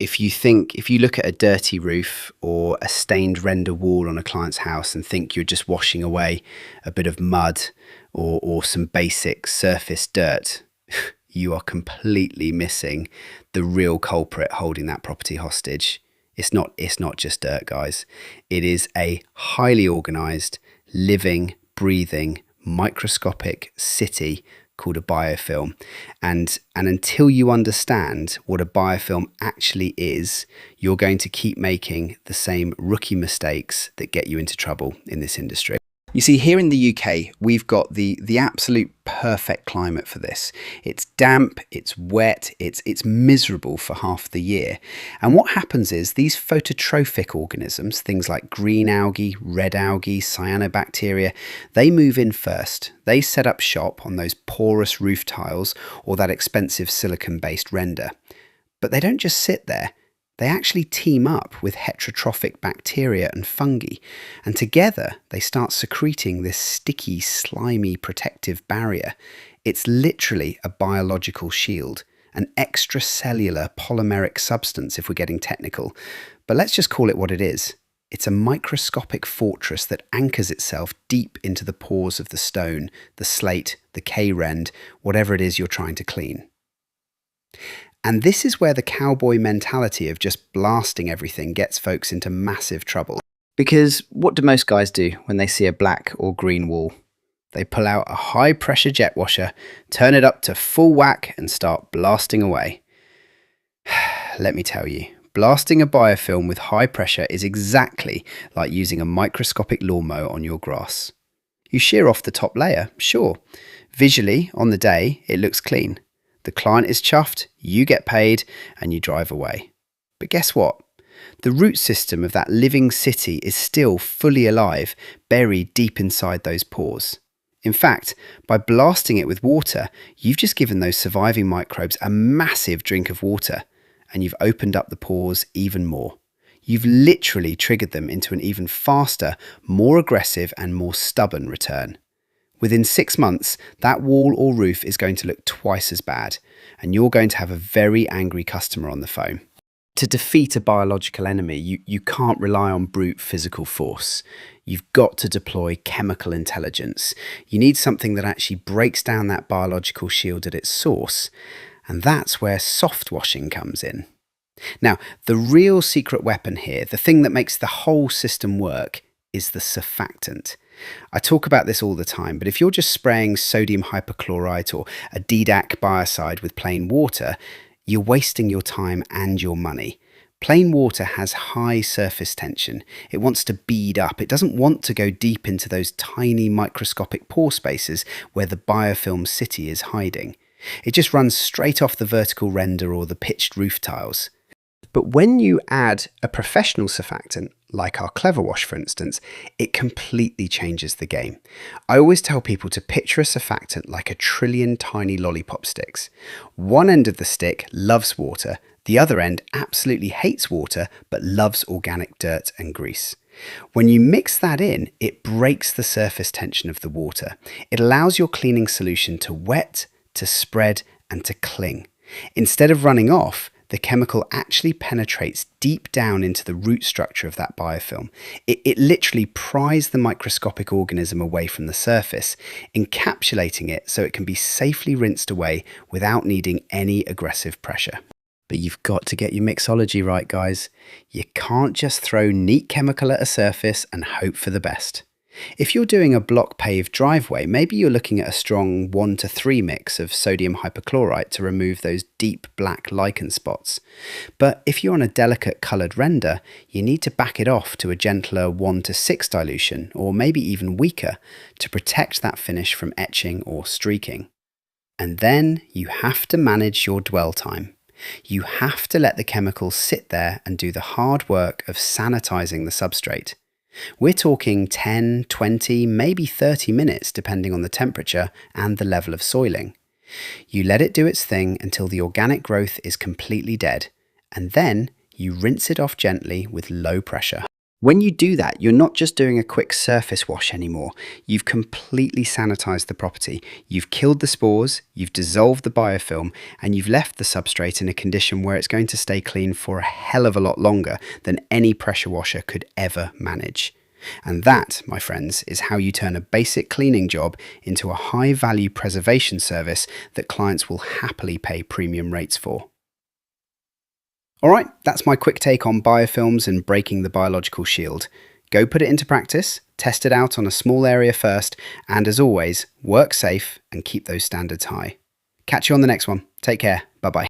If you look at a dirty roof or a stained render wall on a client's house and think you're just washing away a bit of mud or some basic surface dirt, you are completely missing the real culprit holding that property hostage. It's not just dirt, guys. It is a highly organized, living, breathing, microscopic city called a biofilm. And until you understand what a biofilm actually is, you're going to keep making the same rookie mistakes that get you into trouble in this industry. You see, here in the UK, we've got the absolute perfect climate for this. It's damp, it's wet, it's miserable for half the year. And what happens is these phototrophic organisms, things like green algae, red algae, cyanobacteria, they move in first. They set up shop on those porous roof tiles or that expensive silicon-based render. But they don't just sit there. They actually team up with heterotrophic bacteria and fungi, and together they start secreting this sticky, slimy protective barrier. It's literally a biological shield, an extracellular polymeric substance if we're getting technical, but let's just call it what it is. It's a microscopic fortress that anchors itself deep into the pores of the stone, the slate, the K-rend, whatever it is you're trying to clean. And this is where the cowboy mentality of just blasting everything gets folks into massive trouble. Because what do most guys do when they see a black or green wall? They pull out a high pressure jet washer, turn it up to full whack and start blasting away. Let me tell you, blasting a biofilm with high pressure is exactly like using a microscopic lawnmower on your grass. You shear off the top layer, sure. Visually, on the day, it looks clean. The client is chuffed, you get paid, and you drive away. But guess what? The root system of that living city is still fully alive, buried deep inside those pores. In fact, by blasting it with water, you've just given those surviving microbes a massive drink of water, and you've opened up the pores even more. You've literally triggered them into an even faster, more aggressive, and more stubborn return. Within 6 months, that wall or roof is going to look twice as bad, and you're going to have a very angry customer on the phone. To defeat a biological enemy, you can't rely on brute physical force. You've got to deploy chemical intelligence. You need something that actually breaks down that biological shield at its source, and that's where soft washing comes in. Now, the real secret weapon here, the thing that makes the whole system work, is the surfactant. I talk about this all the time, but if you're just spraying sodium hypochlorite or a DDAC biocide with plain water, you're wasting your time and your money. Plain water has high surface tension. It wants to bead up. It doesn't want to go deep into those tiny microscopic pore spaces where the biofilm city is hiding. It just runs straight off the vertical render or the pitched roof tiles. But when you add a professional surfactant, like our Clever Wash for instance, it completely changes the game. I always tell people to picture a surfactant like a trillion tiny lollipop sticks. One end of the stick loves water, the other end absolutely hates water but loves organic dirt and grease. When you mix that in, it breaks the surface tension of the water. It allows your cleaning solution to wet, to spread, and to cling. Instead of running off, the chemical actually penetrates deep down into the root structure of that biofilm. It literally pries the microscopic organism away from the surface, encapsulating it so it can be safely rinsed away without needing any aggressive pressure. But you've got to get your mixology right, guys. You can't just throw neat chemical at a surface and hope for the best. If you're doing a block paved driveway, maybe you're looking at a strong 1:3 mix of sodium hypochlorite to remove those deep black lichen spots. But if you're on a delicate coloured render, you need to back it off to a gentler 1:6 dilution, or maybe even weaker, to protect that finish from etching or streaking. And then you have to manage your dwell time. You have to let the chemicals sit there and do the hard work of sanitizing the substrate. We're talking 10, 20, maybe 30 minutes depending on the temperature and the level of soiling. You let it do its thing until the organic growth is completely dead, and then you rinse it off gently with low pressure. When you do that, you're not just doing a quick surface wash anymore. You've completely sanitized the property. You've killed the spores, you've dissolved the biofilm, and you've left the substrate in a condition where it's going to stay clean for a hell of a lot longer than any pressure washer could ever manage. And that, my friends, is how you turn a basic cleaning job into a high-value preservation service that clients will happily pay premium rates for. All right, that's my quick take on biofilms and breaking the biological shield. Go put it into practice, test it out on a small area first, and as always, work safe and keep those standards high. Catch you on the next one. Take care. Bye-bye.